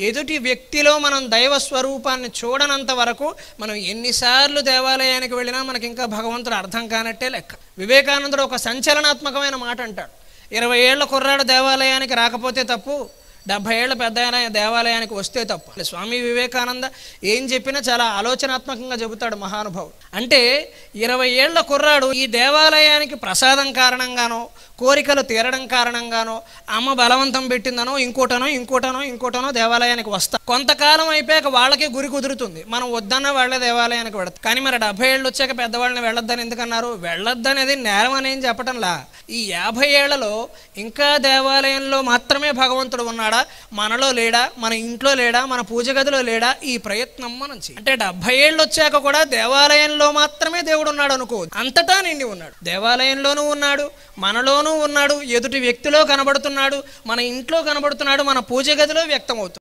ఎదుటి వ్యక్తిలో మనం దైవ స్వరూపాన్ని చూడనంత వరకు మనం ఎన్నిసార్లు దేవాలయానికి వెళ్ళినా మనకి ఇంకా భగవంతుడు అర్థం కానట్టే లెక్క. వివేకానందుడు ఒక సంచలనాత్మకమైన మాట అంటాడు, 20 ఏళ్ల కుర్రాడు దేవాలయానికి రాకపోతే తప్పు, 70 ఏళ్ల పెద్ద ఆయన దేవాలయానికి వస్తే తప్పు. స్వామి వివేకానంద ఏం చెప్పినా చాలా ఆలోచనాత్మకంగా చెబుతాడు మహానుభావుడు. అంటే 20 ఏళ్ల కుర్రాడు ఈ దేవాలయానికి ప్రసాదం కారణంగానో, కోరికలు తీరడం కారణంగానో, అమ్మ బలవంతం పెట్టిందనో, ఇంకోటనో దేవాలయానికి వస్తా. కొంతకాలం అయిపోయాక వాళ్ళకి గురి కుదురుతుంది, మనం వద్దన్న వాళ్ళే దేవాలయానికి వెళతాం. కానీ మరి 70 ఏళ్ళు వచ్చాక పెద్దవాళ్ళని వెళ్ళొద్దని ఎందుకన్నారు? వెళ్ళొద్దనేది నేరం అనేం చెప్పటంలా. ఈ 50 ఏళ్లలో ఇంకా దేవాలయంలో మాత్రమే భగవంతుడు ఉన్నాడా, మనలో లేడా, మన ఇంట్లో లేడా, మన పూజ గదిలో లేడా, ఈ ప్రయత్నం మనం చేయాలి. అంటే 70 ఏళ్ళు వచ్చాక కూడా దేవాలయంలో మాత్రమే దేవుడు ఉన్నాడు అనుకోవద్దు, అంతటా నిండి ఉన్నాడు. దేవాలయంలోనూ ఉన్నాడు, మనలోనూ ఉన్నాడు, ఎదుటి వ్యక్తిలో కనబడుతున్నాడు, మన ఇంట్లో కనబడుతున్నాడు, మన పూజ గదిలో వ్యక్తం అవుతుంది.